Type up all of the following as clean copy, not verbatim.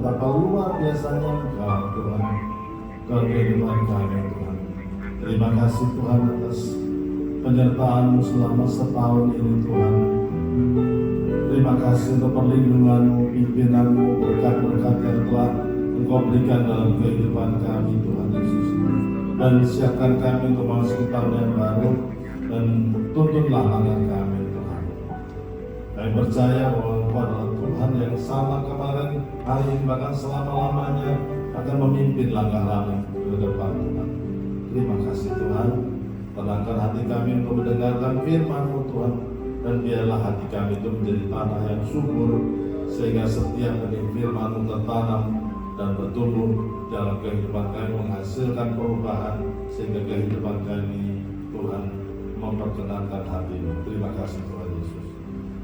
betapa luar biasanya Engkau Tuhan dalam kehidupan kami Tuhan. Terima kasih Tuhan atas penyertaan-Mu selama setahun ini Tuhan. Terima kasih untuk perlindungan-Mu, pimpinan-Mu, berkat-berkat yang telah Engkau berikan dalam kehidupan kami Tuhan Yesus. Dan siapkan kami untuk memasuki tahun yang baru dan tuntunlah langkah kami Tuhan. Kami percaya bahwa Engkau adalah Tuhan yang sama kemarin, hari ini, bahkan selama-lamanya akan memimpin langkah kami ke depan Tuhan. Terima kasih Tuhan. Tenangkan hati kami untuk mendengarkan firman-Mu Tuhan. Dan biarlah hati kami itu menjadi tanah yang subur, sehingga setiap benih firman-Mu tertanam dan bertumbuh dalam kehidupan kami, menghasilkan perubahan, sehingga kehidupan kami Tuhan memperkenankan hati-Mu. Terima kasih Tuhan Yesus.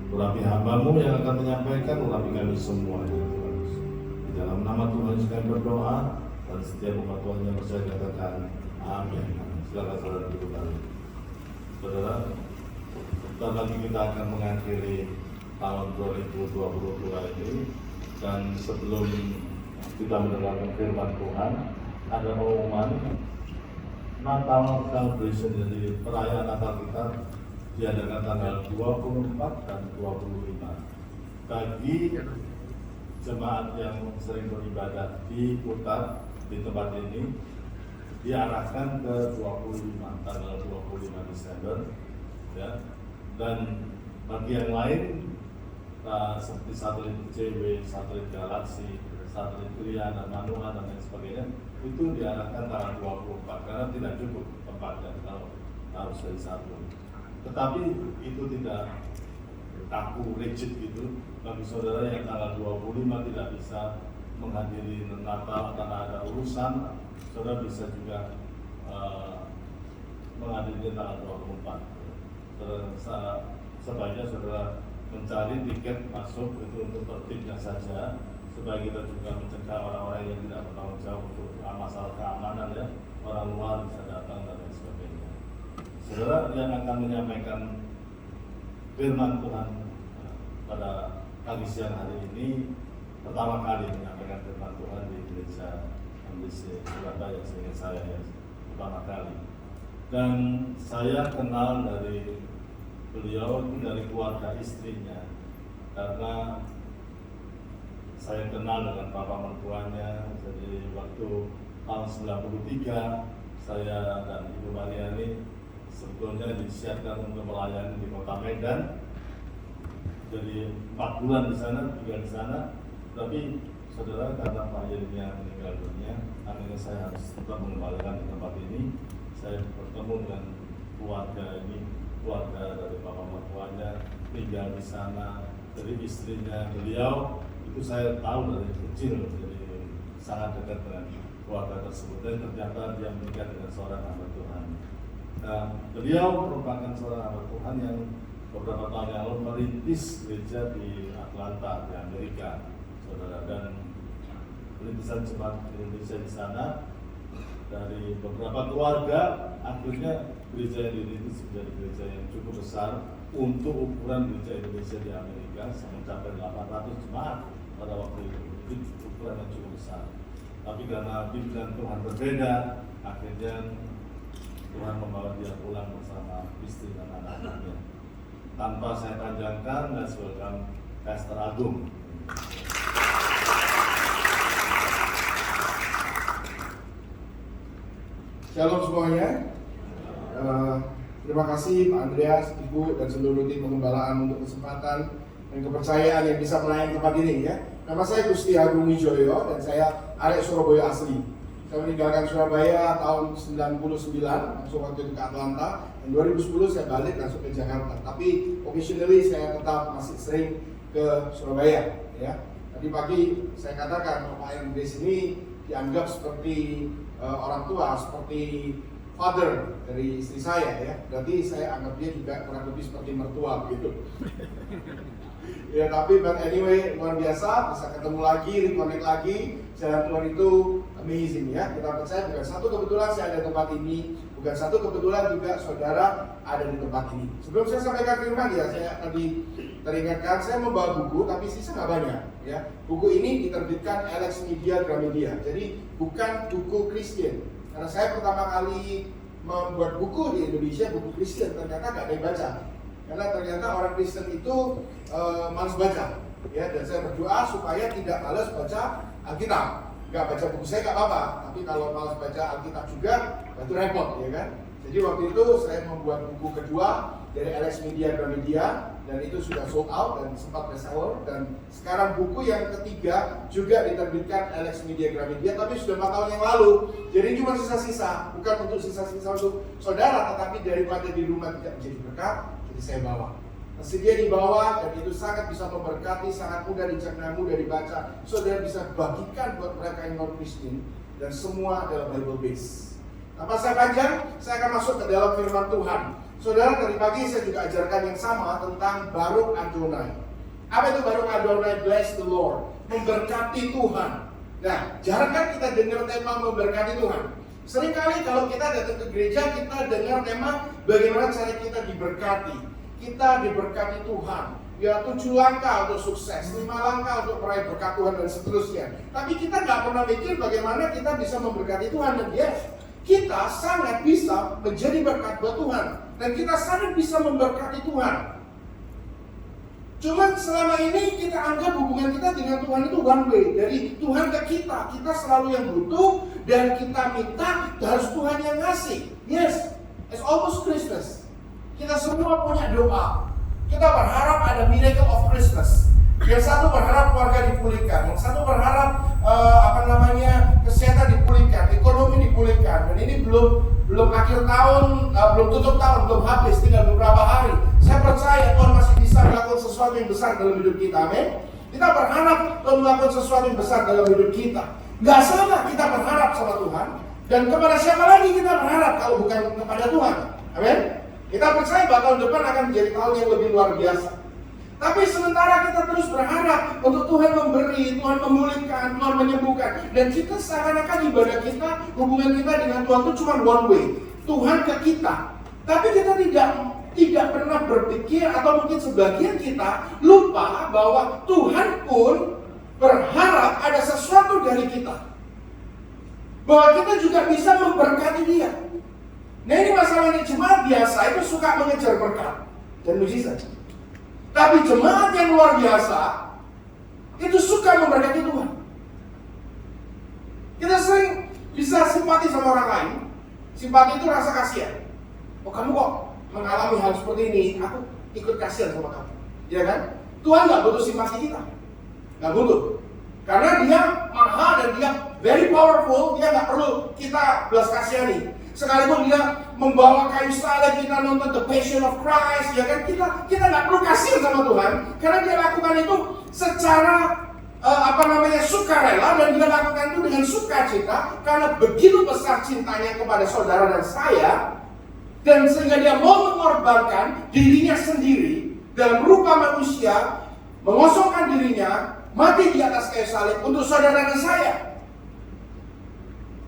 Urapi hamba-Mu yang akan menyampaikan, urapi kami semuanya Tuhan Yesus. Di dalam nama Tuhan Yesus kami berdoa, dan setiap umat Tuhan yang percaya katakan amin. Silakan saudara duduk. Saudara, sebentar lagi kita akan mengakhiri tahun 2022 ini, dan sebelum kita mendengarkan firman Tuhan, ada pengumuman Natal Celebration, jadi perayaan Natal kita diadakan tanggal 24 dan 25. Bagi jemaat yang sering beribadah di Kutat, di tempat ini, diarahkan ke 25, tanggal 25 Desember, ya. Dan bagi yang lain seperti satelit JW, satelit Galaxy, satelit Ria dan Manua dan lain sebagainya, itu diarahkan tanggal 24 karena tidak cukup tempatnya kalau harus dari satu. Tetapi itu tidak kaku rigid gitu. Bagi saudara yang tanggal 25 tidak bisa menghadiri Natal karena ada urusan, saudara bisa juga menghadiri tanggal 24. Sebaiknya saudara mencari tiket masuk itu untuk tertibnya saja, supaya kita juga mencegah orang-orang yang tidak bertanggung jawab untuk masalah keamanan, ya, orang luar bisa datang dan lain sebagainya. Saudara yang akan menyampaikan firman Tuhan pada pagi siang hari ini, pertama kali menyampaikan firman Tuhan di gereja MBC Surabaya, seingat saya ya, pertama kali. Dan saya kenal dari beliau dari keluarga istrinya, karena saya kenal dengan papa mertuanya. Jadi waktu tahun 93 saya dan Ibu Mariani sebetulnya disiapkan untuk melayani di Kota Medan. Jadi 4 bulan di sana, 3 di sana. Tapi saudara, karena Pak Yeremia meninggal dunia, akhirnya saya harus tetap mengembalikan di tempat ini. Saya bertemu dengan keluarga ini, keluarga dari papa mertuanya tinggal di sana. Jadi istrinya beliau itu saya tahu dari kecil, jadi sangat dekat dengan keluarga tersebut. Dan ternyata dia menikah dengan seorang hamba Tuhan. Nah, beliau merupakan seorang hamba Tuhan yang beberapa tahun yang lalu merintis gereja di Atlanta, di Amerika, saudara. Dan perintisan jemaat Indonesia di sana dari beberapa keluarga, akhirnya gereja yang dirintis menjadi gereja yang cukup besar untuk ukuran gereja Indonesia di Amerika, mencapai 800 jemaat pada waktu itu. Itu ukuran yang cukup besar. Tapi karena pimpinan Tuhan berbeda, akhirnya Tuhan membawa dia pulang bersama istri dan anak-anaknya. Tanpa saya panjangkan, let's welcome Pastor Agung. Shalom semuanya. Terima kasih Pak Andreas, Ibu, dan seluruh tim pengembalaan untuk kesempatan dan kepercayaan yang bisa melayani tempat ini, ya. Nama saya Gusti Agung Wijoyo dan saya arek Surabaya asli. Saya meninggalkan Surabaya tahun 99, langsung waktu itu ke Atlanta. Dan 2010 saya balik langsung ke Jakarta. Tapi occasionally saya tetap masih sering ke Surabaya, ya. Tadi pagi saya katakan Pak Andreas ini dianggap seperti orang tua, seperti father dari istri saya, ya. Berarti saya anggap dia juga kurang lebih seperti mertua begitu. Ya, tapi but anyway, luar biasa bisa ketemu lagi, reconnect lagi. Jalan Tuhan itu amazing, ya. Kita percaya bukan satu kebetulan saya ada di tempat ini, bukan satu kebetulan juga saudara ada di tempat ini. Sebelum saya sampaikan firman, ya, saya tadi teringatkan, saya membawa buku, tapi sisa nggak banyak. Ya, buku ini diterbitkan Alex Media Gramedia, jadi bukan buku Kristen. Karena saya pertama kali membuat buku di Indonesia, buku Kristen, ternyata nggak ada yang baca. Karena ternyata orang Kristen itu malas baca. Ya, dan saya berdoa supaya tidak malas baca Alkitab. Nggak baca buku saya nggak apa-apa, tapi kalau malas baca Alkitab juga, itu repot, ya kan? Jadi waktu itu saya membuat buku kedua dari Alex Media Gramedia, dan itu sudah sold out dan sempat bestseller. Dan sekarang buku yang ketiga juga diterbitkan Alex Media Gramedia, tapi sudah 4 tahun yang lalu. Jadi cuma sisa-sisa, bukan untuk sisa-sisa untuk saudara, tetapi daripada di rumah tidak menjadi berkat, jadi saya bawa. Tersedia dibawa, dan itu sangat bisa memberkati, sangat mudah dicerna, mudah dibaca. Saudara bisa bagikan buat mereka yang non-Kristen, dan semua adalah Bible based. Tanpa saya panjang, saya akan masuk ke dalam firman Tuhan. Saudara, tadi pagi saya juga ajarkan yang sama tentang Baruk Adonai. Apa itu Baruk Adonai? Bless the Lord, memberkati Tuhan. Nah, jarang kan kita dengar tema memberkati Tuhan. Seringkali kalau kita datang ke gereja, kita dengar tema bagaimana cara kita diberkati. Kita diberkati Tuhan. Ya, 7 langkah untuk sukses, 5 langkah untuk meraih berkat Tuhan, dan seterusnya. Tapi kita nggak pernah mikir bagaimana kita bisa memberkati Tuhan. Dan kita sangat bisa menjadi berkat buat Tuhan, dan kita sangat bisa memberkati Tuhan. Cuman selama ini kita anggap hubungan kita dengan Tuhan itu one way. Dari Tuhan ke kita selalu yang butuh, dan kita minta, harus Tuhan yang ngasih. Yes, it's almost Christmas. Kita semua punya doa. Kita berharap ada miracle of Christmas. Yang satu berharap keluarga dipulihkan, yang satu berharap kesehatan dipulihkan, ekonomi dipulihkan. Dan ini belum akhir tahun, belum tutup tahun, belum habis, tinggal beberapa hari. Saya percaya Tuhan masih bisa melakukan sesuatu yang besar dalam hidup kita, amin. Kita berharap Tuhan melakukan sesuatu yang besar dalam hidup kita. Gak salah kita berharap sama Tuhan. Dan kepada siapa lagi kita berharap kalau bukan kepada Tuhan, amin. Kita percaya bahwa tahun depan akan menjadi tahun yang lebih luar biasa. Tapi sementara kita terus berharap untuk Tuhan memberi, Tuhan memulihkan, Tuhan menyembuhkan, dan kita seakan-akan ibadah kita, hubungan kita dengan Tuhan itu cuma one way, Tuhan ke kita. Tapi kita tidak pernah berpikir, atau mungkin sebagian kita lupa bahwa Tuhan pun berharap ada sesuatu dari kita, bahwa kita juga bisa memberkati Dia. Nah, ini masalahnya jemaat biasa itu suka mengejar berkat dan mujizat. Tapi jemaat yang luar biasa itu suka memberkati Tuhan. Kita sering bisa simpati sama orang lain. Simpati itu rasa kasihan. Oh, kamu kok mengalami hal seperti ini, aku ikut kasihan sama kamu, ya kan? Tuhan nggak butuh simpati kita, nggak butuh. Karena Dia maha dan Dia very powerful. Dia nggak perlu kita belas kasihani. Sekalipun Dia membawa kayu salib, kita nonton The Passion of Christ, ya kan, kita nggak perlu kasihan sama Tuhan, karena Dia lakukan itu secara sukarela, dan Dia lakukan itu dengan sukacita, karena begitu besar cintanya kepada saudara dan saya, dan sehingga Dia mau mengorbankan dirinya sendiri dalam rupa manusia, mengosongkan dirinya, mati di atas kayu salib untuk saudara dan saya.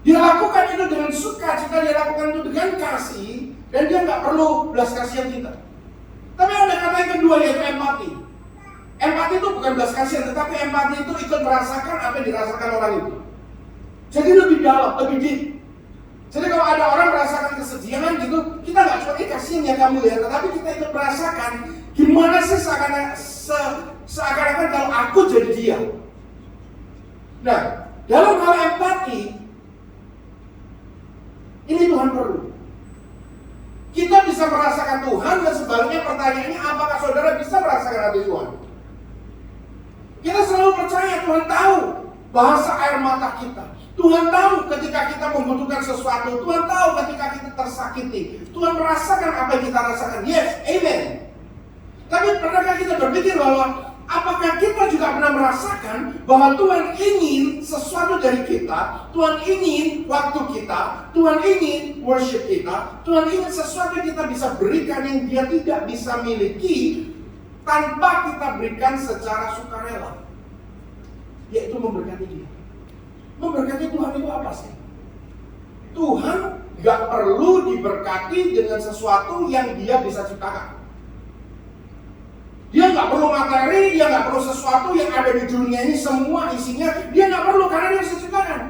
Dia lakukan itu dengan sukacita, Dia lakukan itu dengan kasih, dan Dia nggak perlu belas kasihan kita. Tapi ada kata yang kedua, yaitu empati. Empati itu bukan belas kasihan, tetapi empati itu ikut merasakan apa yang dirasakan orang itu. Jadi lebih dalam, lebih deep. Jadi kalau ada orang merasakan kesedihan gitu, kita nggak cuma kasihan ya kamu ya, tetapi kita ikut merasakan gimana sih seakan-akan kalau aku jadi dia. Nah, dalam hal empati, ini Tuhan perlu. Kita bisa merasakan Tuhan, dan sebaliknya pertanyaannya, apakah saudara bisa merasakan hati Tuhan? Kita selalu percaya Tuhan tahu bahasa air mata kita. Tuhan tahu ketika kita membutuhkan sesuatu. Tuhan tahu ketika kita tersakiti. Tuhan merasakan apa yang kita rasakan. Yes, amen. Tapi pernahkah kita berpikir bahwa apakah kita juga pernah merasakan bahwa Tuhan ingin sesuatu dari kita, Tuhan ingin waktu kita, Tuhan ingin worship kita, Tuhan ingin sesuatu yang kita bisa berikan yang Dia tidak bisa miliki tanpa kita berikan secara sukarela, yaitu memberkati Dia. Memberkati Tuhan itu apa sih? Tuhan gak perlu diberkati dengan sesuatu yang Dia bisa ciptakan. Dia Dia nggak perlu materi, dia nggak perlu sesuatu yang ada di dunia ini, semua isinya dia nggak perlu karena dia bisa ciptakan.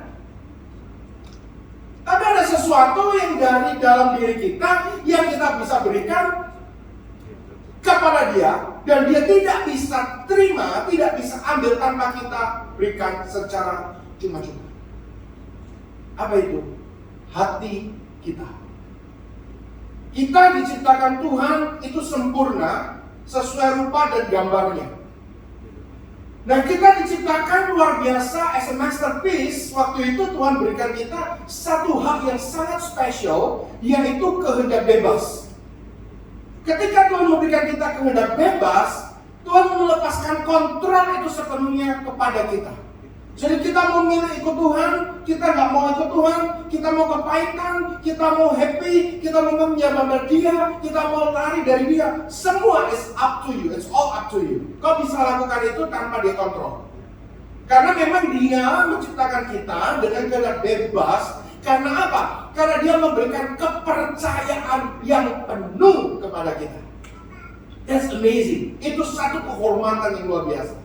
Tapi ada sesuatu yang dari dalam diri kita yang kita bisa berikan kepada dia, dan dia tidak bisa terima, tidak bisa ambil tanpa kita berikan secara cuma-cuma. Apa itu? Hati kita. Kita diciptakan Tuhan itu sempurna sesuai rupa dan gambarnya. Nah, kita diciptakan luar biasa as a masterpiece. Waktu itu Tuhan berikan kita satu hak yang sangat spesial, yaitu kehendak bebas. Ketika Tuhan memberikan kita kehendak bebas, Tuhan melepaskan kontrol itu sepenuhnya kepada kita. Jadi kita mau milih ikut Tuhan, kita nggak mau ikut Tuhan, kita mau kepahitan, kita mau happy, kita mau menyembah Dia, kita mau lari dari Dia. Semua is up to you, it's all up to you. Kau bisa lakukan itu tanpa dia kontrol. Karena memang Dia menciptakan kita dengan kehendak bebas. Karena apa? Karena Dia memberikan kepercayaan yang penuh kepada kita. That's amazing. Itu satu kehormatan yang luar biasa.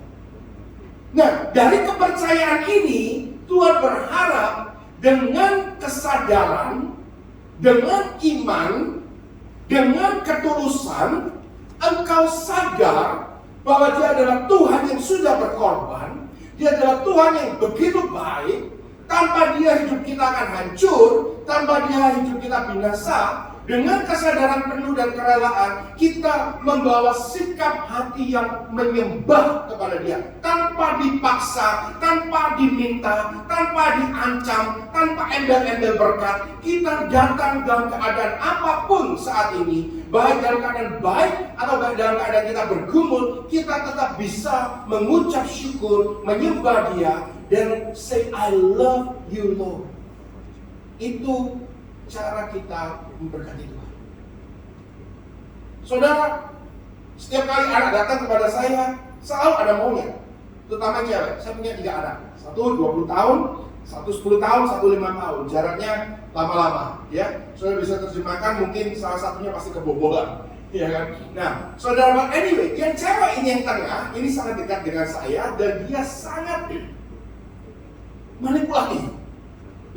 Nah, dari kepercayaan ini, Tuhan berharap dengan kesadaran, dengan iman, dengan ketulusan, engkau sadar bahwa Dia adalah Tuhan yang sudah berkorban, Dia adalah Tuhan yang begitu baik. Tanpa Dia hidup kita akan hancur, tanpa Dia hidup kita binasa. Dengan kesadaran penuh dan kerelaan, kita membawa sikap hati yang menyembah kepada Dia. Tanpa dipaksa, tanpa diminta, tanpa diancam, tanpa embel-embel berkat. Kita datang dalam keadaan apapun saat ini, baik dalam keadaan baik atau baik dalam keadaan kita bergumul, kita tetap bisa mengucap syukur, menyembah Dia, dan say, I love you Lord. Itu cara kita memberkati Tuhan. Saudara, setiap kali anak datang kepada saya, selalu ada maunya. Terutama cewek. Saya punya 3 anak. Satu 20 tahun, satu 10 tahun, satu 5 tahun. Jaraknya lama-lama, ya. Saudara bisa terjemahkan, mungkin salah satunya pasti kebobolan, ya kan? Nah, saudara, anyway, yang cewek ini yang tengah, ini sangat dekat dengan saya, dan dia sangat manipulatif.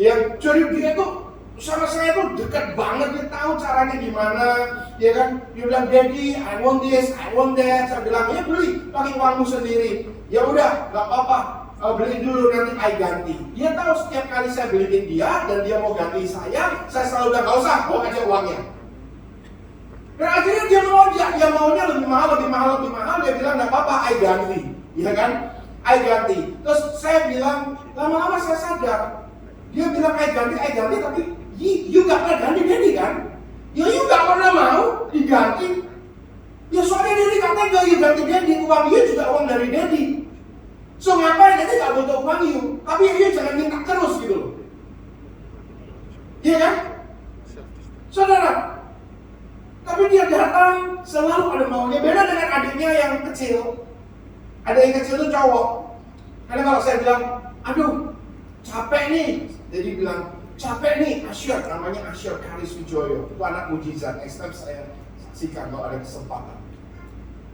Ya, jadi dia tuh sama saya tuh dekat banget, dia tahu caranya gimana, ya kan? Dia bilang, Daddy, I want this, I want that. Saya bilang, ya beli, pakai uangmu sendiri. Ya udah, nggak apa-apa, beli dulu nanti I ganti. Dia tahu setiap kali saya beliin dia dan dia mau ganti saya selalu bilang, nggak usah, bawa aja uangnya. Dan akhirnya dia maunya lebih mahal. Dia bilang, nggak apa-apa, I ganti, ya kan? I ganti. Terus saya bilang, lama-lama saya sadar. Dia bilang, I ganti, tapi you gak pernah ganti Daddy kan? Ya you gak pernah mau diganti. Ya soalnya Daddy katanya gak you ganti Daddy, uang you juga uang dari Daddy. So ngapain Daddy gak butuh uang you, tapi you jangan minta terus gitu loh. Iya kan? Saudara, tapi dia datang selalu ada maunya. Beda dengan adiknya yang kecil. Ada yang kecil itu cowok. Karena kalau saya bilang, aduh capek nih, jadi bilang capek nih, Asyur, namanya Asyur Karis Wijoyo, itu anak mujizat. Next time saya saksikan kalau ada kesempatan.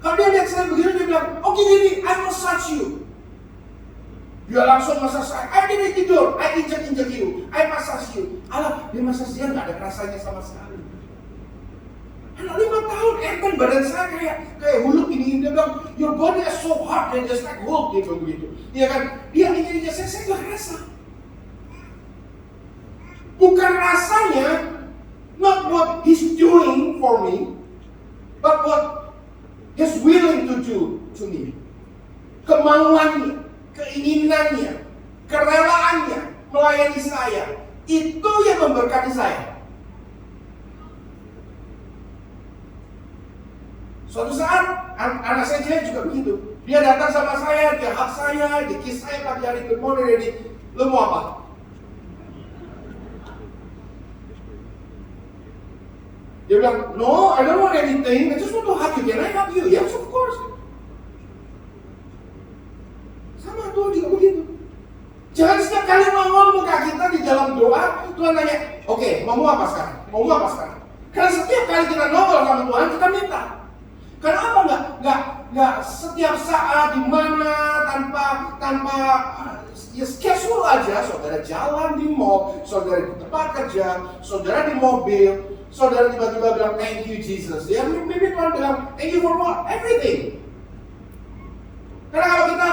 Kalau dia lihat saya begini, dia bilang, oke Daddy, I massage you. Dia langsung massage saya, I didn't tidur, I injek you, I massage you. Alah, dia massage dia nggak ada rasanya sama sekali. Anak 5 tahun, badan saya kayak Hulk ini. Dia bilang, your body is so hard and just like Hulk gitu begitu. Dia kan, dia injek saya nggak rasa. Bukan rasanya, not what he's doing for me, but what he's willing to do to me. Kemauannya, keinginannya, kerelaannya melayani saya, itu yang memberkati saya. Suatu saat, anak saya cewek juga begitu. Dia datang sama saya, dia hug saya, dia kiss saya pagi hari, good morning Daddy. Lu mau apa? Dia bilang, no, I don't want anything. I just want to hug you. Can I hug you? Yes, of course. Sama Tuhan juga begitu. Jangan setiap kali ngomong muka kita di dalam doa, Tuhan tanya, oke, mau apa sekarang? Mau apa sekarang? Karena setiap kali kita ngobrol sama Tuhan, kita minta. Kenapa nggak aja saudara jalan di mall, saudara di tempat kerja, saudara di mobil, saudara tiba-tiba bilang thank you Jesus. Ya maybe Tuhan bilang thank you for what? Everything. Karena kalau kita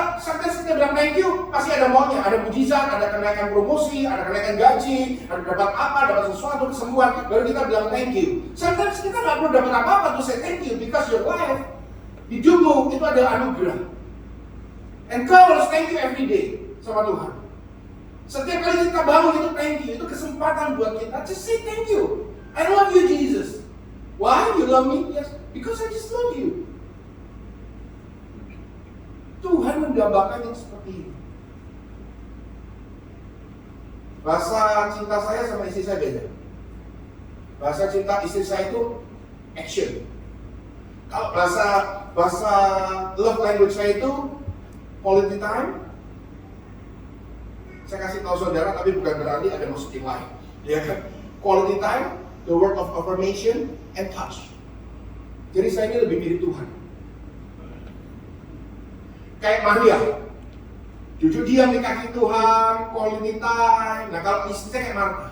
kita bilang thank you, pasti ada maunya, ada mujizat, ada kenaikan promosi, ada kenaikan gaji, ada dapat apa, dapat sesuatu, kesembuhan, baru kita bilang thank you. Sometimes kita nggak perlu dapat apa-apa to say thank you, because your life, hidupmu itu adalah anugerah. And kau harus thank you every day sama Tuhan. Setiap kali kita bangun itu thank you, itu kesempatan buat kita. Just say thank you. I love you Jesus. Why? You love me? Yes, because I just love you. Tuhan menggambarkan yang seperti ini. Bahasa cinta saya sama istri saya beda. Bahasa cinta istri saya itu action. Kalau bahasa love language saya itu quality time. Saya kasih tahu saudara, tapi bukan berarti ada maksud yang lain. Ya kan? Quality time, the word of affirmation, and touch. Jadi saya ini lebih mirip Tuhan. Kayak Maria, duduk diam di kaki Tuhan, quality time. Nah kalau istri saya kayak Martha,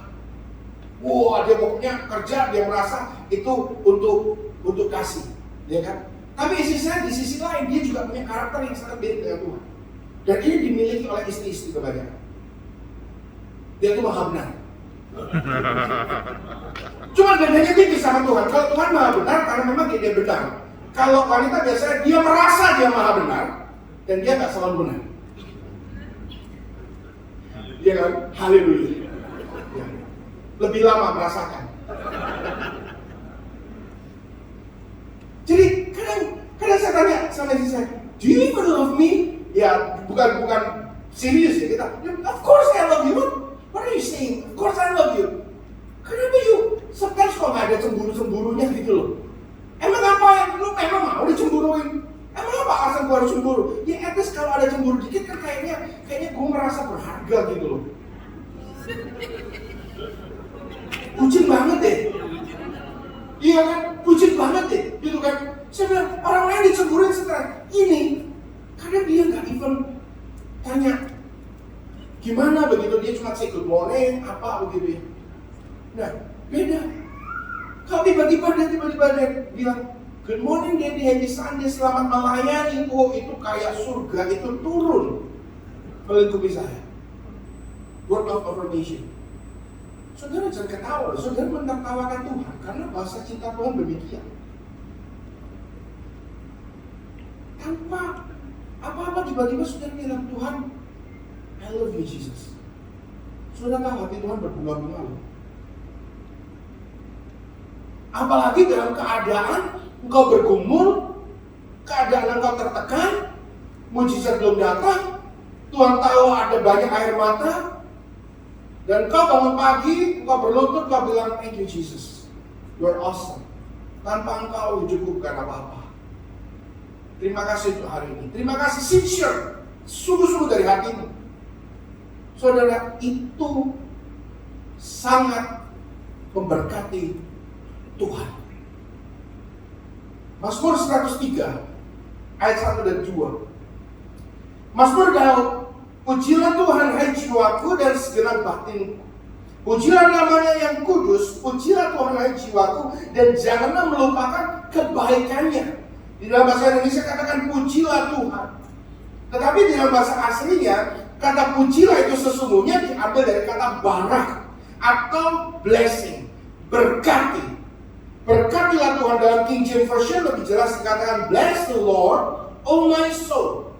wah dia pokoknya kerja, dia merasa itu untuk kasih, ya kan? Tapi istri saya di sisi lain, dia juga punya karakter yang sangat beda dengan Tuhan. Dan ini dimiliki oleh istri-istri kebanyakan. Dia itu maha benar. Cuma bedanya tipis sama Tuhan. Kalau Tuhan maha benar, karena memang dia benar. Kalau wanita biasanya dia merasa dia maha benar, dan dia nggak selalu benar. Dia kan, haleluya. Lebih lama merasakan. Jadi kadang saya tanya sama istri saya, do you even love me? Ya bukan serius ya kita. Of course I love you. What are you saying? Of course I love you. Kenapa you sometimes kok nggak ada cemburu-cemburunya gitu loh? Emang apa yang lu memang mau dicemburuin? Emang apa alasan gue harus cemburu? Ya at least kalau ada cemburu dikit kan kayaknya gue merasa berharga gitu loh. Bucin banget deh. Iya kan? Bucin banget deh. Gitu kan? Saya bilang orang lain dicemburuin setelah ini. Karena dia nggak even tanya gimana begitu, dia cuma say good morning apa begitu ya. Nah beda. Kalau tiba-tiba dia bilang good morning Daddy, happy Sunday, selamat melayani. Oh itu kayak surga itu turun melingkupi saya. Word of affirmation. Saudara jangan ketawa, saudara menertawakan Tuhan karena bahasa cinta Tuhan demikian. Tanpa apa-apa tiba-tiba saudara bilang Tuhan, I love you Jesus. Saudara tahu hati Tuhan berbunga-bunga loh. Apalagi dalam keadaan engkau bergumul, keadaan engkau tertekan, mujizat belum datang, Tuhan tahu ada banyak air mata, dan kau bangun pagi, engkau berlutut, kau bilang thank you Jesus, you're awesome. Tanpa engkau hidupku bukan apa-apa. Terima kasih untuk hari ini. Terima kasih sincere, sungguh-sungguh dari hatimu. Saudara, itu sangat memberkati Tuhan. Mazmur 103 ayat 1 dan 2. Mazmur Daud, pujilah Tuhan hai jiwaku dan segenap batinku. Pujilah namanya yang kudus, pujilah Tuhan hai jiwaku dan janganlah melupakan kebaikannya. Di dalam bahasa Indonesia katakan pujilah Tuhan. Tetapi di dalam bahasa aslinya kata pujilah itu sesungguhnya diambil dari kata barak atau blessing, berkati. Berkatilah Tuhan. Dalam King James Version lebih jelas dikatakan bless the Lord, O my soul,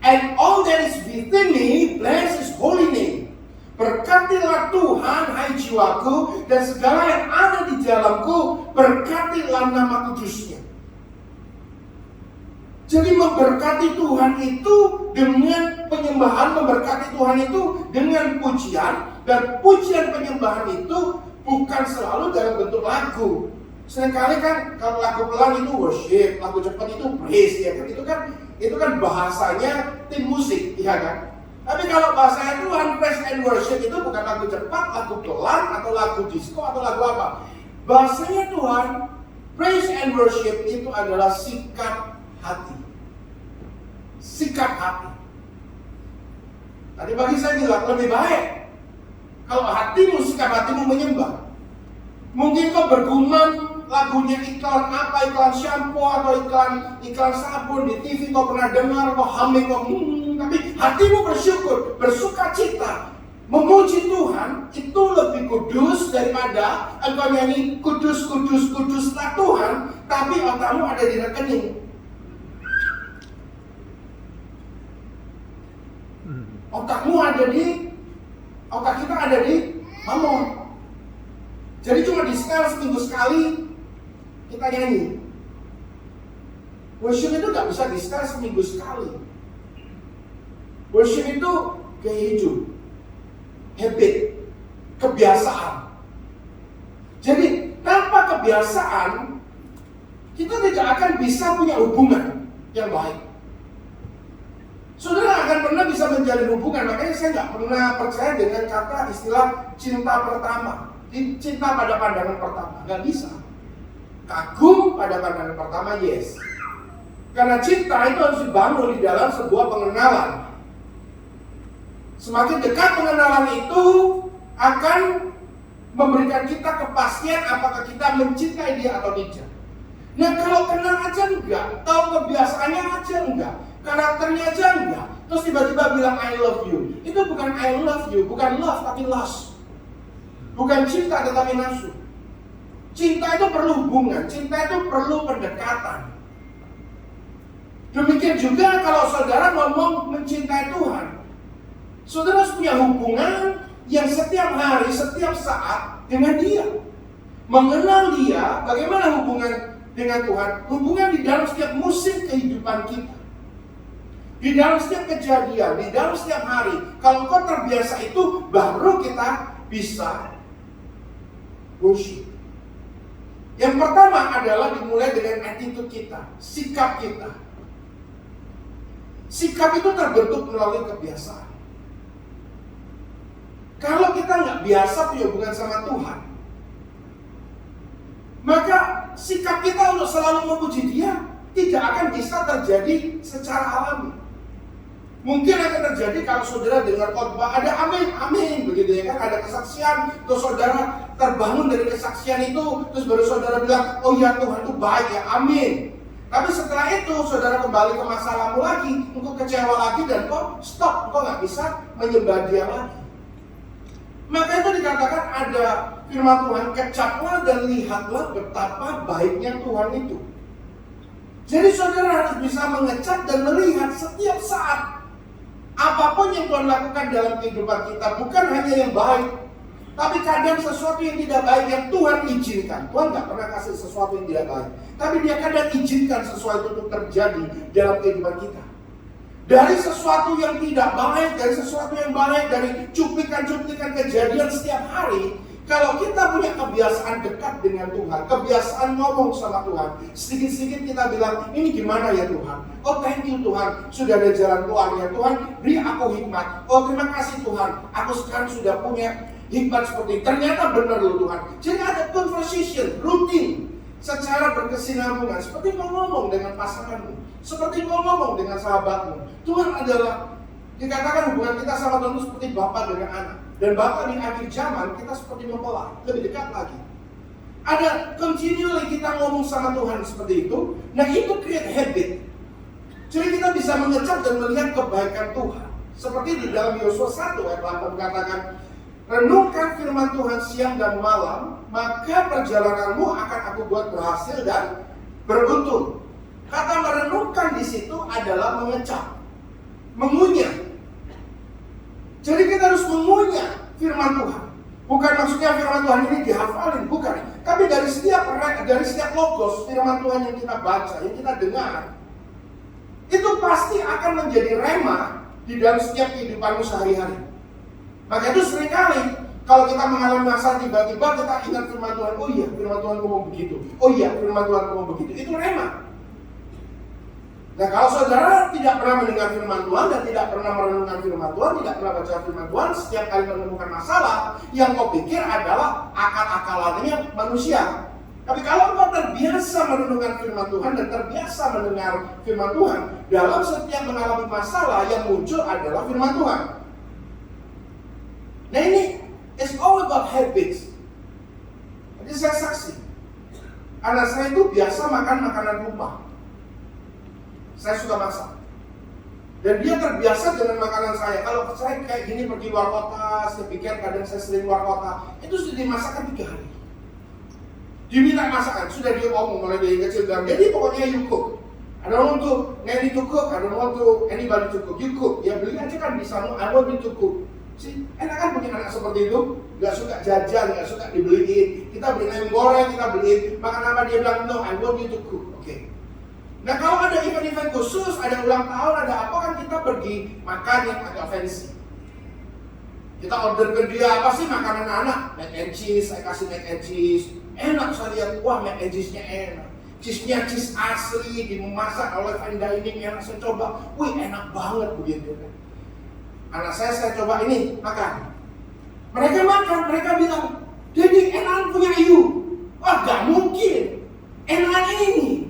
and all that is within me, bless His holy name. Berkatilah Tuhan hai jiwaku dan segala yang ada di dalamku, berkatilah nama kudusnya. Jadi memberkati Tuhan itu dengan penyembahan, memberkati Tuhan itu dengan pujian, dan pujian penyembahan itu bukan selalu dalam bentuk lagu. Seringkali kan kalau lagu pelan itu worship, lagu cepat itu praise, ya kan? Itu kan bahasanya tim musik, ya kan? Tapi kalau bahasanya Tuhan praise and worship itu bukan lagu cepat, lagu pelan, atau lagu disco, atau lagu apa. Bahasanya Tuhan praise and worship itu adalah sikap hati. Sikap hati. Tadi pagi saya bilang lebih baik kalau hatimu, sikap hatimu menyembah. Mungkin kau bergumam lagunya iklan apa, iklan shampoo atau iklan sabun di TV kau pernah dengar, kau humming, tapi hatimu bersyukur, bersuka cita, memuji Tuhan, itu lebih kudus daripada engkau nyanyi kudus, kudus, kuduslah Tuhan, tapi otakmu ada di rekening. Otak kita ada di mamon. Jadi cuma di setel seminggu sekali kita nyanyi. Worship itu gak bisa di setel seminggu sekali. Worship itu gaya hidup, habit, kebiasaan. Jadi tanpa kebiasaan kita tidak akan bisa punya hubungan yang baik. Saudara akan pernah bisa menjalin hubungan, makanya saya nggak pernah percaya dengan kata istilah cinta pertama, cinta pada pandangan pertama, nggak bisa. Kagum pada pandangan pertama, yes. Karena cinta itu harus dibangun di dalam sebuah pengenalan. Semakin dekat pengenalan itu akan memberikan kita kepastian apakah kita mencintai dia atau tidak. Nah kalau kenal aja enggak, tahu kebiasaannya aja enggak, karakternya aja enggak, terus tiba-tiba bilang I love you. Itu bukan I love you, bukan love tapi lust. Bukan cinta tetapi nafsu. Cinta itu perlu hubungan, cinta itu perlu pendekatan. Demikian juga kalau saudara ngomong mencintai Tuhan, saudara harus punya hubungan yang setiap hari, setiap saat dengan dia. Mengenal dia, bagaimana hubungan dengan Tuhan? Hubungan di dalam setiap musim kehidupan kita, di dalam setiap kejadian, di dalam setiap hari. Kalau kau terbiasa itu, baru kita bisa worship. Yang pertama adalah dimulai dengan attitude kita, sikap kita. Sikap itu terbentuk melalui kebiasaan. Kalau kita nggak biasa punya hubungan sama Tuhan, maka sikap kita untuk selalu memuji dia tidak akan bisa terjadi secara alami. Mungkin akan terjadi kalau saudara dengar khotbah ada amin, amin, begitu ya kan, ada kesaksian, terus saudara terbangun dari kesaksian itu, terus baru saudara bilang, oh ya Tuhan itu baik ya, amin. Tapi setelah itu saudara kembali ke masa lalu lagi, engkau kecewa lagi dan kau stop, engkau nggak bisa menyembah dia lagi. Maka itu dikatakan ada firman Tuhan, kecaplah dan lihatlah betapa baiknya Tuhan itu. Jadi saudara harus bisa mengecap dan melihat setiap saat apapun yang Tuhan lakukan dalam kehidupan kita, bukan hanya yang baik, tapi kadang sesuatu yang tidak baik yang Tuhan izinkan. Tuhan nggak pernah kasih sesuatu yang tidak baik, tapi dia kadang izinkan sesuatu itu terjadi dalam kehidupan kita. Dari sesuatu yang tidak baik, dari sesuatu yang baik, dari cuplikan-cuplikan kejadian setiap hari. Kalau kita punya kebiasaan dekat dengan Tuhan, kebiasaan ngomong sama Tuhan, sedikit-sedikit kita bilang, ini gimana ya Tuhan? Oh thank you Tuhan, sudah ada jalan keluarnya Tuhan, beri aku hikmat. Oh terima kasih Tuhan, aku sekarang sudah punya hikmat seperti ini. Ternyata benar loh Tuhan. Jadi ada conversation, rutin, secara berkesinambungan. Seperti kau ngomong dengan pasanganmu, seperti kau ngomong dengan sahabatmu. Tuhan adalah, dikatakan hubungan kita sama Tuhan itu seperti bapak dengan anak. Dan bahkan di akhir zaman kita seperti mempelai, lebih dekat lagi. Ada continually kita ngomong sama Tuhan seperti itu. Nah itu create habit. Jadi kita bisa mengecap dan melihat kebaikan Tuhan. Seperti di dalam Yosua 1 ayat 8 dikatakan, renungkan firman Tuhan siang dan malam, maka perjalananmu akan aku buat berhasil dan beruntung. Kata merenungkan di situ adalah mengecap, mengunyah. Jadi kita harus mengunyah firman Tuhan. Bukan maksudnya firman Tuhan ini dihafalin, bukan. Tapi dari setiap logos firman Tuhan yang kita baca, yang kita dengar, itu pasti akan menjadi rema di dalam setiap kehidupanmu sehari-hari. Maka itu seringkali kalau kita mengalami masalah tiba-tiba kita ingat firman Tuhan, oh iya firman Tuhan ngomong begitu, oh iya firman Tuhan ngomong begitu, itu rema. Nah kalau saudara tidak pernah mendengar firman Tuhan dan tidak pernah merenungkan firman Tuhan, tidak pernah baca firman Tuhan, setiap kali menemukan masalah, yang kau pikir adalah akal-akalannya manusia. Tapi kalau kau terbiasa merenungkan firman Tuhan dan terbiasa mendengar firman Tuhan, dalam setiap mengalami masalah yang muncul adalah firman Tuhan. Nah ini, it's all about habits. Jadi saya saksi, anak saya itu biasa makan makanan rumah. Saya suka masak. Dan dia terbiasa dengan makanan saya. Kalau saya kayak gini pergi luar kota, saya pikir kadang saya sering luar kota, itu sudah dimasakkan 3 hari. Diminta masakan, sudah dia ngomong mulai dari kecil bilang, jadi pokoknya you cook. I don't want to nanny to cook, I don't want to anybody to cook. You cook, ya beli aja kan bisa, I want you to cook. Sih, enak kan punya anak seperti itu? Gak suka jajan, gak suka dibeliin. Kita beli ayam goreng, kita beliin. Makan apa dia bilang, no, I want you to cook. Oke. Nah kalau ada event-event khusus, ada ulang tahun, ada apa kan kita pergi makan yang agak fancy. Kita order ke dia, apa sih makanan anak? Mac and cheese, saya kasih mac and cheese. Enak saya lihat, wah mac and cheese-nya enak. Cheese-nya cheese asli, dimasak oleh fine dining, enak saya coba. Wih enak banget begitu kan. Anak saya coba ini, makan. Mereka makan, mereka bilang, jadi enak punya you. Wah gak mungkin, enak ini.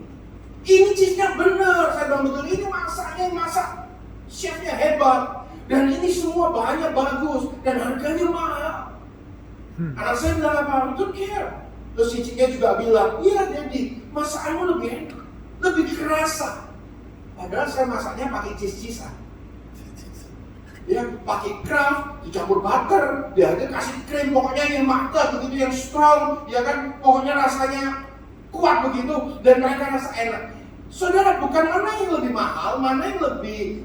Ini cheese-nya bener, saya bilang betul, ini masaknya masak. Chefnya hebat. Dan ini semua bahannya bagus, dan harganya mahal. Anak saya bilang apa? Don't care. Terus ciciknya juga bilang, iya Daddy, masakanmu lebih enak, lebih kerasa. Padahal saya masaknya pakai cheese-cheesean. Ya, pakai craft, dicampur butter, dia aja kasih krim, pokoknya yang mantap begitu, yang strong, ya kan, pokoknya rasanya kuat begitu, dan mereka rasa enak. Saudara, bukan mana yang lebih mahal, mana yang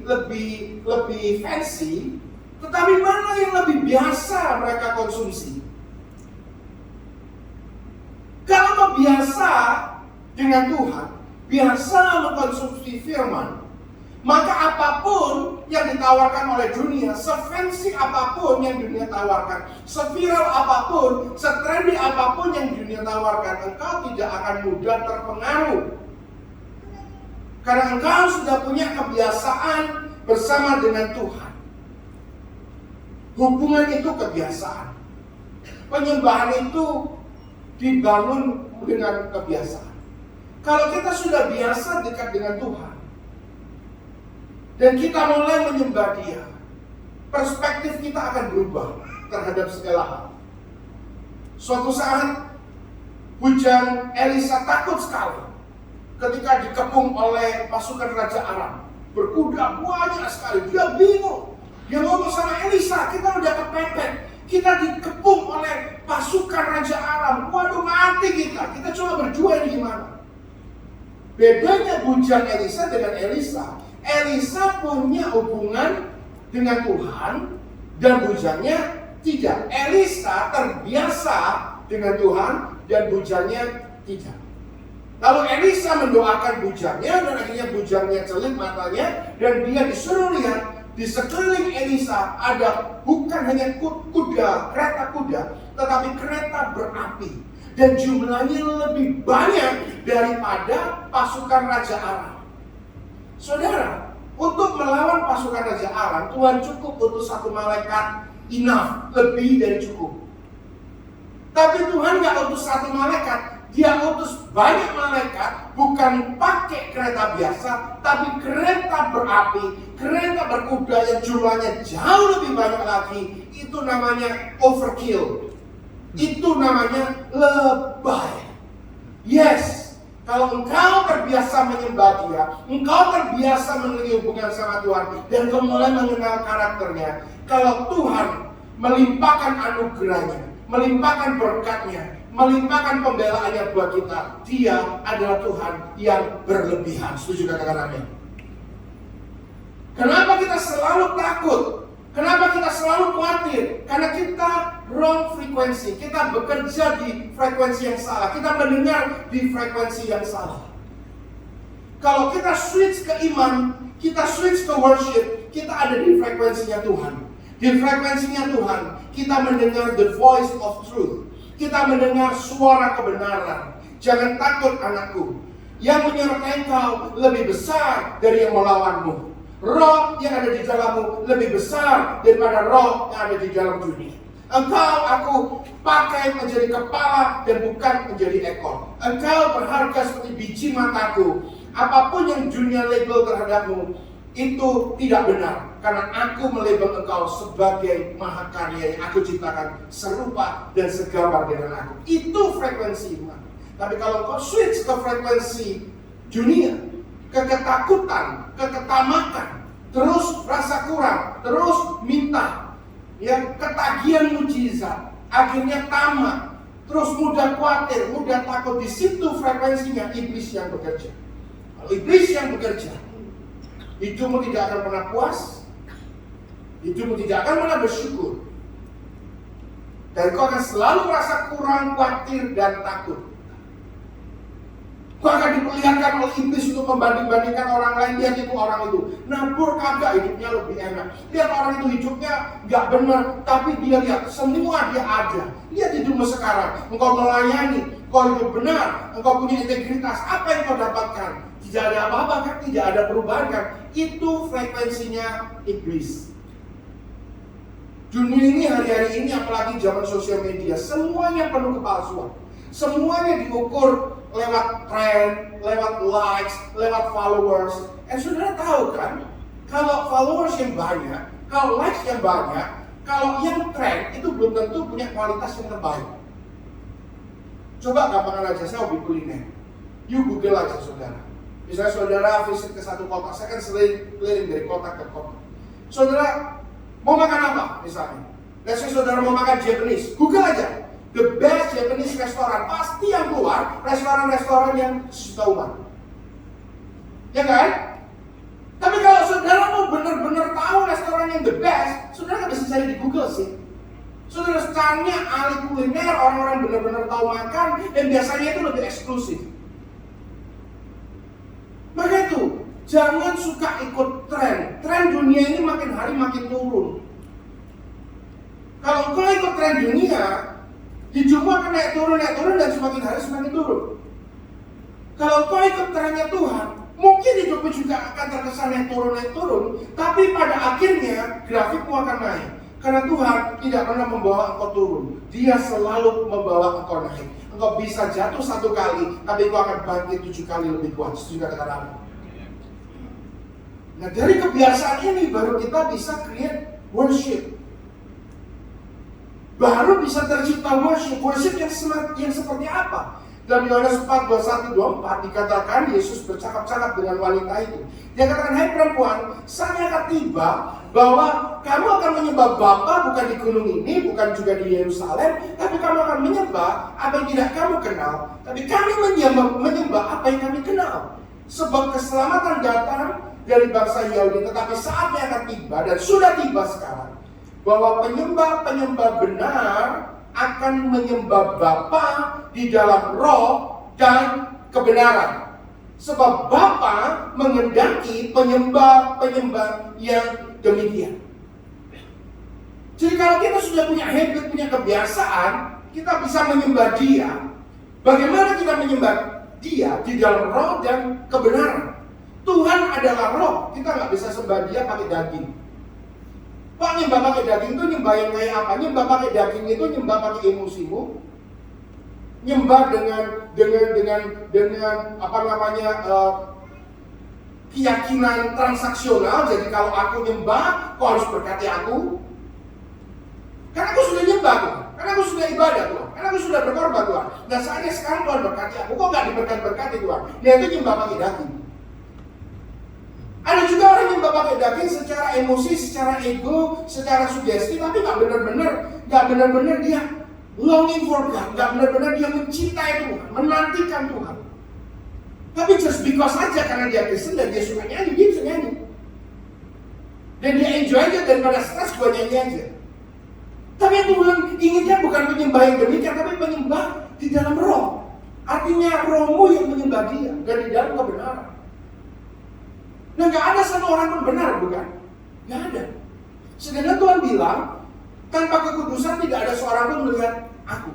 lebih fancy, tetapi mana yang lebih biasa mereka konsumsi. Kalau biasa dengan Tuhan, biasa mengkonsumsi firman, maka apapun yang ditawarkan oleh dunia, sefancy apapun yang dunia tawarkan, seviral apapun, setrendy apapun yang dunia tawarkan, engkau tidak akan mudah terpengaruh. Karena engkau sudah punya kebiasaan bersama dengan Tuhan. Hubungan itu kebiasaan. Penyembahan itu dibangun dengan kebiasaan. Kalau kita sudah biasa dekat dengan Tuhan, dan kita mulai menyembah Dia, perspektif kita akan berubah terhadap segala hal. Suatu saat, bujang Elisa takut sekali ketika dikepung oleh pasukan Raja Aram. Berkuda banyak sekali, dia bingung. Dia ngomong sama Elisa, kita udah kepepet, kita dikepung oleh pasukan Raja Aram. Waduh, mati kita coba berjuang ini gimana? Bedanya bujang Elisa dengan Elisa, Elisa punya hubungan dengan Tuhan dan bujangnya tidak. Elisa terbiasa dengan Tuhan dan bujangnya tidak. Lalu Elisa mendoakan bujangnya dan akhirnya bujangnya celik matanya dan dia disuruh lihat di sekeliling Elisa ada bukan hanya kuda, kereta kuda, tetapi kereta berapi dan jumlahnya lebih banyak daripada pasukan Raja Aram. Saudara, untuk melawan pasukan Raja Aram, Tuhan cukup utus 1 malaikat, enough, lebih dari cukup. Tapi Tuhan gak utus 1 malaikat, Dia utus banyak malaikat, bukan pakai kereta biasa, tapi kereta berapi, kereta berkuda yang jumlahnya jauh lebih banyak lagi. Itu namanya overkill. Itu namanya lebay. Yes, kalau engkau terbiasa menyembah Dia, engkau terbiasa memiliki hubungan sama Tuhan, dan engkau mulai mengenal karakternya. Kalau Tuhan melimpahkan anugerahnya, melimpahkan berkatnya, melimpahkan pembelaannya buat kita, Dia adalah Tuhan yang berlebihan. Setuju katakan amin. Kenapa kita selalu takut? Kenapa kita selalu khawatir? Karena kita wrong frekuensi. Kita bekerja di frekuensi yang salah. Kita mendengar di frekuensi yang salah. Kalau kita switch ke iman, kita switch ke worship, kita ada di frekuensinya Tuhan. Di frekuensinya Tuhan, kita mendengar the voice of truth. Kita mendengar suara kebenaran. Jangan takut anakku. Yang menyertai kau lebih besar dari yang melawanmu. Roh yang ada di dalammu lebih besar daripada roh yang ada di dalam dunia. Engkau aku pakai menjadi kepala dan bukan menjadi ekor. Engkau berharga seperti biji mataku. Apapun yang dunia label terhadapmu itu tidak benar. karena aku melabel engkau sebagai mahakarya yang aku ciptakan serupa dan segambar dengan aku. Itu frekuensi iman. Tapi kalau engkau switch ke frekuensi dunia, ke ketakutan, ke ketamakan, terus rasa kurang, terus minta, ya, ketagihan mujizat, akhirnya tamak, terus mudah khawatir, mudah takut, di situ frekuensinya iblis yang bekerja. Kalau iblis yang bekerja, hidupmu tidak akan pernah puas, hidupmu tidak akan pernah bersyukur, dan kau akan selalu merasa kurang, khawatir, dan takut. Kau akan diperlihatkan oleh iblis untuk membanding-bandingkan orang lain. Lihat itu orang itu nabur kagak, hidupnya lebih enak. Lihat orang itu hidupnya gak benar, tapi dia lihat semua dia ada. Lihat hidupmu sekarang, engkau melayani, engkau hidup benar, engkau punya integritas. Apa yang kau dapatkan? Tidak ada apa-apa kan? Tidak ada perubahan kan? Itu frekuensinya iblis. Dunia ini hari-hari ini, apalagi zaman sosial media, semuanya penuh kepalsuan. Semuanya diukur lewat tren, lewat likes, lewat followers. Saudara tahu kan, kalau followers yang banyak, kalau likes yang banyak, kalau yang tren itu belum tentu punya kualitas yang terbaik. Coba gampangan aja, saya hobi kuliner. You Google aja saudara. Misalnya saudara visit ke satu kota, saya kan sering keliling dari kota ke kota. Saudara mau makan apa misalnya? Dan saudara mau makan Japanese, Google aja. The best Japanese restoran, pasti yang keluar restoran-restoran yang sejuta umat. Ya kan? Tapi kalau saudara mau benar-benar tahu restoran yang the best, saudara nggak bisa cari di Google sih. Saudara carinya ahli kuliner, orang-orang benar-benar tahu makan, dan biasanya itu lebih eksklusif. Maka itu, jangan suka ikut tren. Tren dunia ini makin hari makin turun. Kalau kau ikut tren dunia, hidupmu akan naik turun, dan semakin hari semakin turun. Kalau kau ikut trennya Tuhan, mungkin hidupmu juga akan terkesan naik turun, tapi pada akhirnya grafikmu akan naik. Karena Tuhan tidak pernah membawa engkau turun, Dia selalu membawa engkau naik. Engkau bisa jatuh 1 kali, tapi engkau akan bangkit 7 kali lebih kuat. Setuju kata aku? Nah, dari kebiasaan ini baru kita bisa create worship. Baru bisa tercipta worship yang seperti apa? Dalam Yohanes 4:21-24 dikatakan Yesus bercakap-cakap dengan wanita itu. Dia katakan, hai perempuan, saatnya akan tiba bahwa kamu akan menyembah Bapa bukan di gunung ini, bukan juga di Yerusalem, tapi kamu akan menyembah apa yang tidak kamu kenal. Tapi kami menyembah apa yang kami kenal. Sebab keselamatan datang dari bangsa Yahudi, tetapi saatnya akan tiba dan sudah tiba sekarang, bahwa penyembah-penyembah benar akan menyembah Bapa di dalam roh dan kebenaran. Sebab Bapa mengendaki penyembah-penyembah yang demikian. Jadi kalau kita sudah punya habit, punya kebiasaan, kita bisa menyembah Dia. Bagaimana kita menyembah Dia? Di dalam roh dan kebenaran. Tuhan adalah roh, kita nggak bisa sembah Dia pakai daging. Pak, nyembah pakai daging itu nyembah yang kayak apa? Nyembah pakai daging itu nyembah pakai emosimu, nyembah dengan apa namanya keyakinan transaksional. Jadi kalau aku nyembah, kau harus berkati aku. Karena aku sudah nyembah Tuhan, karena aku sudah ibadah Tuhan, karena aku sudah berkorban Tuhan. Nah saatnya sekarang Tuhan berkati aku, kok nggak diberkati Tuhan? Dia itu nyembah pakai daging. Ada juga orang yang nyembah pakai daging secara emosi, secara ego, secara sugesti, tapi nggak benar-benar dia longing for God, nggak benar-benar dia mencintai Tuhan, menantikan Tuhan. Tapi just because aja karena dia Kristen dan dia suka nyanyi, dia bisa nyanyi. Dan dia enjoy aja daripada stres gua nyanyi aja. Tapi yang Tuhan inginkan bukan penyembah yang demikian, tapi penyembah di dalam roh. Artinya rohmu yang menyembah Dia dan di dalam kebenaran. Nah, gak ada satu orang pun benar, bukan? Gak ada. Sedangkan Tuhan bilang, tanpa kekudusan tidak ada seorang pun melihat aku.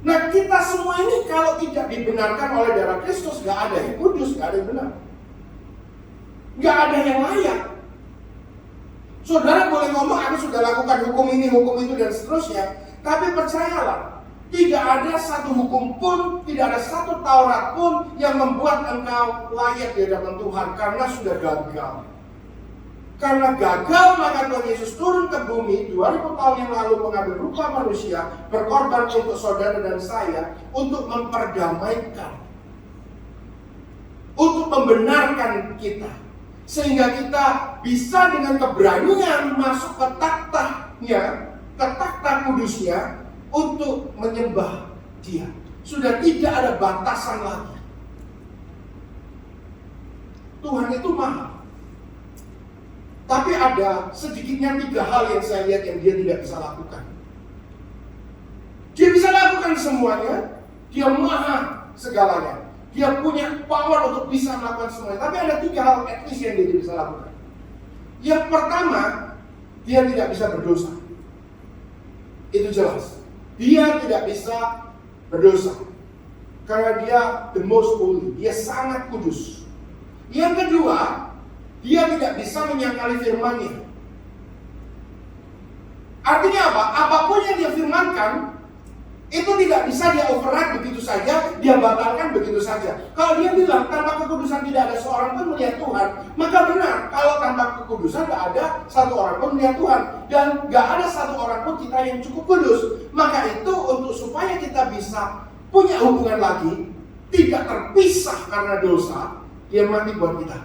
Nah, kita semua ini kalau tidak dibenarkan oleh darah Kristus, gak ada yang kudus, gak ada yang benar. Gak ada yang layak. Saudara boleh ngomong, aku sudah lakukan hukum ini, hukum itu, dan seterusnya. Tapi percayalah, tidak ada satu hukum pun, tidak ada satu Taurat pun yang membuat engkau layak di hadapan Tuhan karena sudah gagal. Karena gagal, maka Tuhan Yesus turun ke bumi 2000 tahun yang lalu mengambil rupa manusia, berkorban untuk saudara dan saya, untuk memperdamaikan, untuk membenarkan kita, sehingga kita bisa dengan keberanian masuk ke tahtanya, ke takhta kudusnya, untuk menyembah Dia. Sudah tidak ada batasan lagi. Tuhan itu maha. Tapi ada sedikitnya 3 hal yang saya lihat yang dia tidak bisa lakukan. Dia bisa lakukan semuanya. Dia maha segalanya. Dia punya power untuk bisa melakukan semuanya. Tapi ada 3 hal at least yang dia tidak bisa lakukan. Yang pertama, dia tidak bisa berdosa. Itu jelas. Dia tidak bisa berdosa. Karena dia the most holy. Dia sangat kudus. Yang kedua, dia tidak bisa menyangkali firman-Nya. Artinya apa? Apapun yang dia firmankan, itu tidak bisa dia override begitu saja, dia batalkan begitu saja. Kalau dia bilang tanpa kekudusan tidak ada seorang pun melihat Tuhan, maka benar. Kalau tanpa kekudusan tidak ada satu orang pun melihat Tuhan, dan tidak ada satu orang pun kita yang cukup kudus. Maka itu untuk supaya kita bisa punya hubungan lagi, tidak terpisah karena dosa, dia mati buat kita.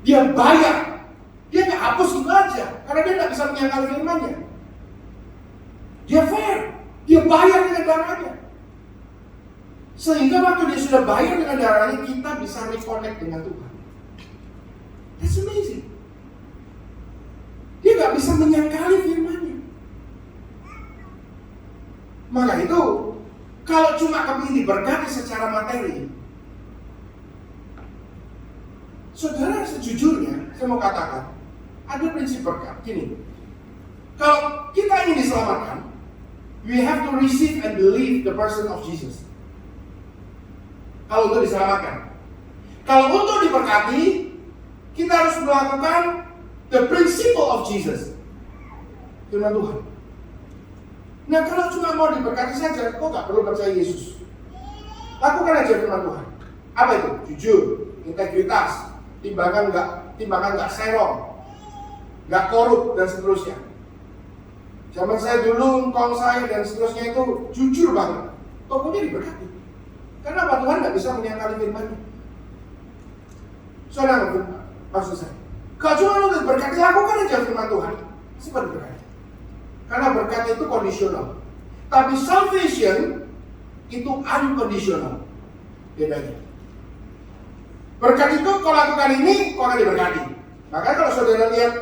Dia bayar. Dia nggak hapus gitu aja, karena dia nggak bisa menyangkal firman-Nya. Dia fair. Dia bayar dengan darahnya. Sehingga waktu dia sudah bayar dengan darahnya, kita bisa reconnect dengan Tuhan. That's amazing. Dia nggak bisa menyangkali firman-Nya. Maka itu, kalau cuma kepingin diberkati secara materi, saudara, sejujurnya, saya mau katakan, ada prinsip berkat. Gini, kalau kita ingin diselamatkan, we have to receive and believe the person of Jesus. Kalau untuk diselamatkan. Kalau untuk diberkati, kita harus melakukan the principle of Jesus. Firman Tuhan. Nah, kalau cuma mau diberkati saja, kok gak perlu percaya Yesus? Lakukan aja firman Tuhan. Apa itu? Jujur, integritas, timbangan nggak serong, nggak korup, dan seterusnya. Zaman saya dulu, engkau saya dan seterusnya itu jujur banget. Pokoknya diberkati. Karena apa? Tuhan nggak bisa menyangkali firman-Nya. Saudara, maksud saya, kalau cuma untuk berkati, lakukan aja firman Tuhan, pasti berkati. Karena berkat itu kondisional. Tapi salvation itu unconditional. Bedanya. Berkat itu kau lakukan ini, kau akan diberkati. Makanya kalau saudara lihat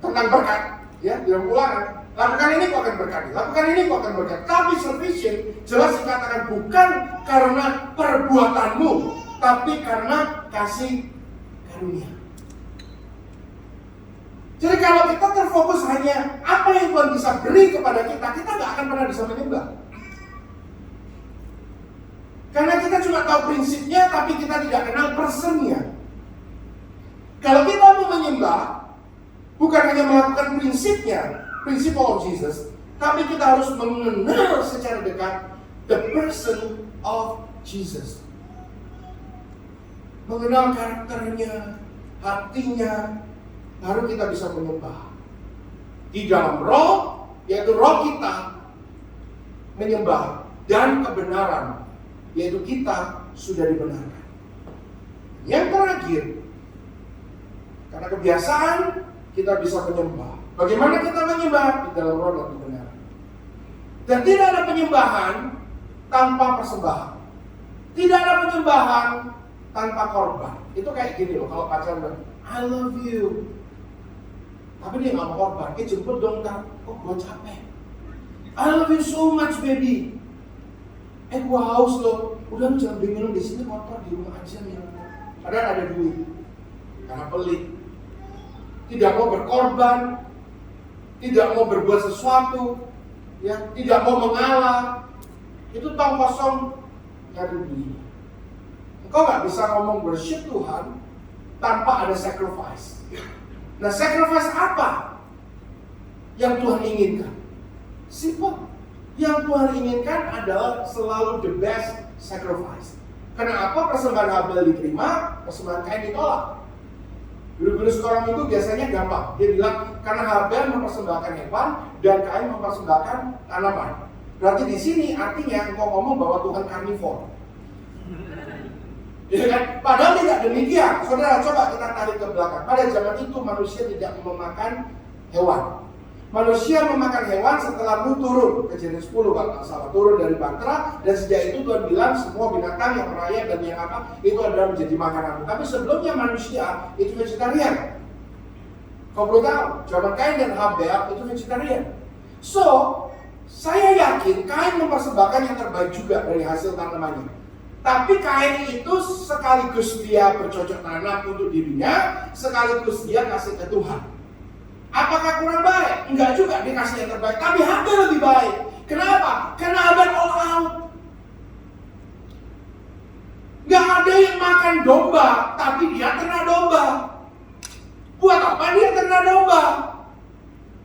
tentang berkat, ya dalam Ulangan, lakukan ini kau akan berkati, lakukan ini kau akan berkati. Tapi salvation jelas dikatakan bukan karena perbuatanmu, tapi karena kasih karunia. Jadi kalau kita terfokus hanya apa yang Tuhan bisa beri kepada kita, kita nggak akan pernah bisa menyembah. Karena kita cuma tahu prinsipnya, tapi kita tidak kenal personnya. Kalau kita mau menyembah, bukan hanya melakukan prinsipnya, principle of Jesus, tapi kita harus mengenal secara dekat the person of Jesus. Mengenal karakternya, hatinya, baru kita bisa menyembah. Di dalam roh, yaitu roh kita menyembah, dan kebenaran, yaitu kita sudah dibenarkan. Yang terakhir, karena kebiasaan kita bisa menyembah. Bagaimana kita menyembah? Di dalam roh dan kebenaran. Dan tidak ada penyembahan tanpa persembahan. Tidak ada penyembahan tanpa korban. Itu kayak gini loh, kalau pacaran bilang, I love you, tapi dia nggak mau korban. Jemput dong kan, gue capek. I love you so much baby. Gua haus loh. Udah jangan bingung di sini, kotor di rumah aja nih. Padahal ada duit. Karena pelit. Tidak mau berkorban, tidak mau berbuat sesuatu, ya, tidak mau mengalah. Itu tong kosong dari dunia. Engkau nggak bisa ngomong worship Tuhan tanpa ada sacrifice. Nah, sacrifice apa yang Tuhan inginkan? Simple. Yang Tuhan inginkan adalah selalu the best sacrifice. Kenapa persembahan Habel diterima, persembahan Kain ditolak? Guru-guru sekolah itu biasanya gampang. Dia bilang karena Habel mempersembahkan hewan dan Kain mempersembahkan tanaman. Berarti di sini artinya engkau ngomong bahwa Tuhan karnivor. Ya kan? Padahal tidak demikian. Saudara, coba kita tarik ke belakang. Pada zaman itu manusia tidak memakan hewan. Manusia memakan hewan setelah Nuh turun. Kejadian 10 kalau nggak salah, turun dari bahtera. Dan sejak itu Tuhan bilang semua binatang yang merayap dan yang apa itu adalah menjadi makanan. Tapi sebelumnya manusia itu vegetarian. Kau perlu tahu, zaman Kain dan Habel itu vegetarian. So, saya yakin Kain mempersembahkan yang terbaik juga dari hasil tanamannya. Tapi Kain itu sekaligus dia bercocok tanam untuk dirinya, sekaligus dia kasih ke Tuhan. Apakah kurang baik? Enggak juga, dia kasih yang terbaik. Tapi Habel lebih baik. Kenapa? Karena Habel all out. Gak ada yang makan domba, tapi dia ternak domba. Buat apa dia ternak domba?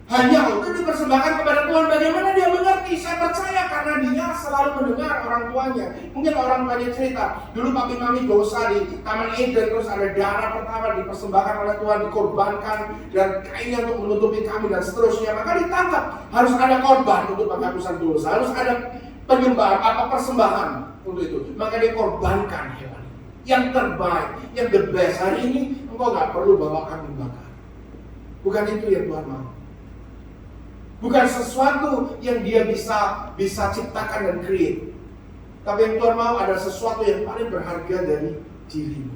Hanya untuk dipersembahkan kepada Tuhan. Bagaimana dia mengerti? Saya percaya karena dia selalu mendengar orang tuanya. Mungkin orang tuanya cerita, dulu papi mami dosa di Taman Eden, terus ada darah pertama dipersembahkan oleh Tuhan, dikorbankan, dan kainnya untuk menutupi kami dan seterusnya. Maka ditangkap, harus ada korban untuk penghapusan dosa, harus ada penyembahan atau persembahan untuk itu. Maka dikorbankan hewan yang terbaik, yang the best. Hari ini engkau gak perlu bawa kambing bakar. Bukan itu yang Tuhan mau. Bukan sesuatu yang dia bisa ciptakan dan create. Tapi yang Tuhan mau adalah sesuatu yang paling berharga dari dirimu.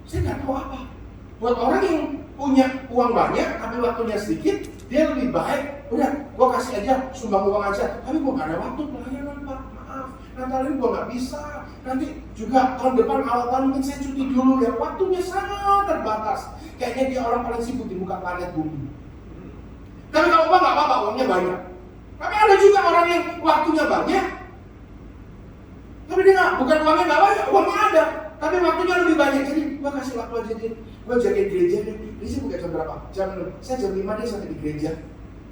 Saya nggak tahu apa. Buat orang yang punya uang banyak tapi waktunya sedikit, dia lebih baik. Udah, gua kasih aja, sumbang uang aja. Tapi gua nggak ada waktu pelayanan, Pak. Maaf, Natal ini gua nggak bisa. Nanti juga tahun depan awal tahun mungkin saya cuti dulu ya. Waktunya sangat terbatas. Kayaknya dia orang paling sibuk di muka planet bumi. Tapi kalau uang nggak apa-apa, uangnya banyak. Tapi ada juga orang yang waktunya banyak, tapi dia nggak, bukan uangnya nggak banyak, uangnya ada, tapi waktunya lebih banyak. Jadi gua kasih waktu aja deh, gua jagain gereja deh. Gereja buka jam berapa? Saya jam 5 deh sampai di gereja.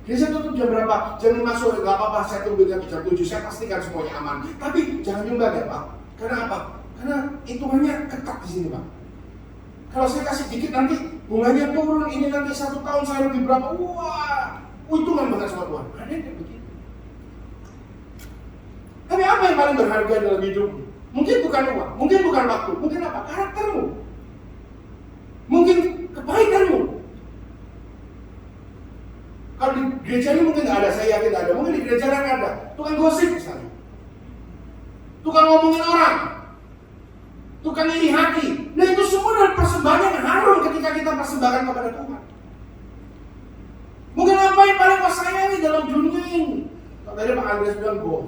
Gereja tutup jam berapa? Jam 5 sore, nggak apa-apa, saya tunggu sampai jam 7, saya pastikan semuanya aman. Tapi jangan nyumbang ya Pak. Karena apa? Karena hitungannya ketat di sini Pak. Kalau saya kasih dikit nanti bunganya turun, ini nanti 1 tahun saya lebih berapa? Wah, untungan banget sama Tuhan. Ada yang kayak begitu. Tapi apa yang paling berharga dalam hidupmu? Mungkin bukan uang, mungkin bukan waktu, mungkin apa? Karaktermu. Mungkin kebaikanmu. Kalau di gereja ini mungkin nggak ada, saya yakin nggak ada. Mungkin di gereja lain ada. Tukang gosip misalnya. Tukang ngomongin orang. Tukang iri hati. Nah itu semua adalah persembahan yang harum ketika kita persembahkan kepada Tuhan. Mungkin apa yang paling kau sayangi dalam dunia ini? Kalau tadi Pak Andreas bilang golf.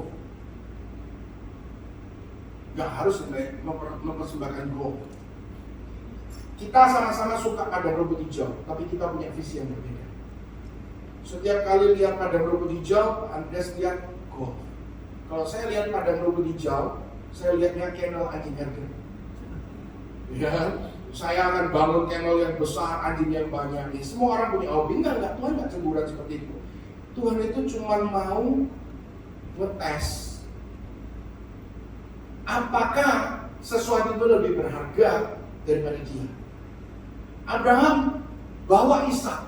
Gak harus mempersembahkan golf. Kita sama-sama suka padang rumput hijau, tapi kita punya visi yang berbeda. Setiap kali lihat padang rumput hijau, Pak Andreas lihat golf. Kalau saya lihat padang rumput hijau, saya lihatnya kennel anjing herder. Ya, saya akan bangun kennel yang besar, anjing yang banyak. Ya, semua orang punya hobi, enggak, Tuhan enggak cemburuan seperti itu. Tuhan itu cuma mau ngetes apakah sesuatu itu lebih berharga daripada dia. Abraham bawa Ishak.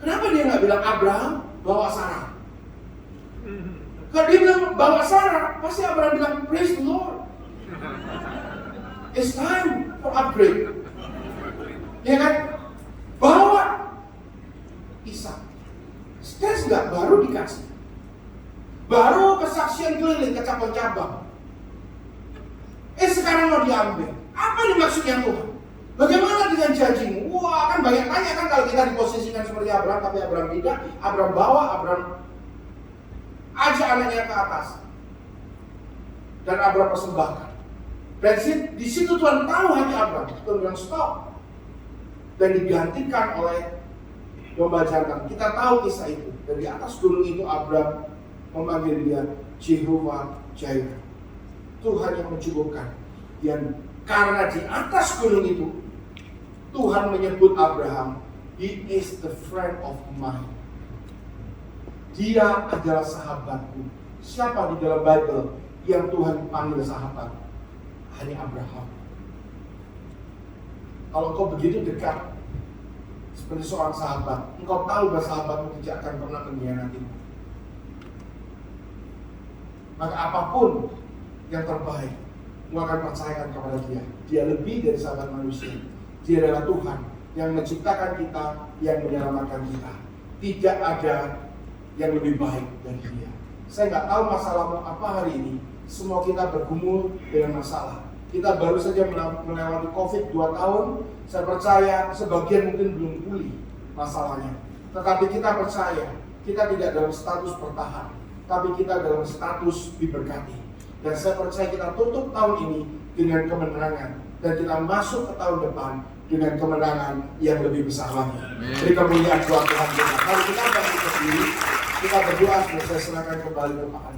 Kenapa dia nggak bilang Abraham bawa Sarah? Kalau dia bilang bawa Sarah, pasti Abraham bilang praise the Lord. It's time for upgrade. Ya kan? Bawa Ishak. Stres nggak? Baru dikasih. Baru kesaksian keliling ke cabang-cabang. Sekarang mau diambil. Apa ini maksudnya Tuhan? Bagaimana dengan janjimu? Wah, kan banyak tanya kan kalau kita diposisikan seperti Abraham, tapi Abraham tidak. Abraham bawa, Abraham ajak anaknya ke atas. Dan Abraham persembahkan. Dan di situ Tuhan tahu hati Abraham. Tuhan bilang stop. Dan digantikan oleh domba jantan. Kita tahu kisah itu. Dan di atas gunung itu Abraham memanggil dia Jehovah Jireh. Tuhan yang mencukupkan. Dan karena di atas gunung itu Tuhan menyebut Abraham, he is the friend of mine. Dia adalah sahabatku. Siapa di dalam Bible yang Tuhan panggil sahabat? Hanya Abraham. Kalau engkau begitu dekat seperti seorang sahabat, engkau tahu bahwa sahabatmu tidak akan pernah mengkhianatimu. Maka apapun yang terbaik, engkau akan percayakan kepada dia. Dia lebih dari sahabat manusia. Dia adalah Tuhan yang menciptakan kita, yang menyelamatkan kita. Tidak ada yang lebih baik dari dia. Saya nggak tahu masalahmu apa hari ini. Semua kita bergumul dengan masalah. Kita baru saja melewati COVID 2 tahun. Saya percaya sebagian mungkin belum pulih masalahnya. Tetapi kita percaya kita tidak dalam status bertahan, tapi kita dalam status diberkati. Dan saya percaya kita tutup tahun ini dengan kemenangan, dan kita masuk ke tahun depan dengan kemenangan yang lebih besar lagi. Jadi kemuliaan buat Tuhan kita. Kalau kita bangkit berdiri, kita berdoa, saya serahkan kembali ke Pak.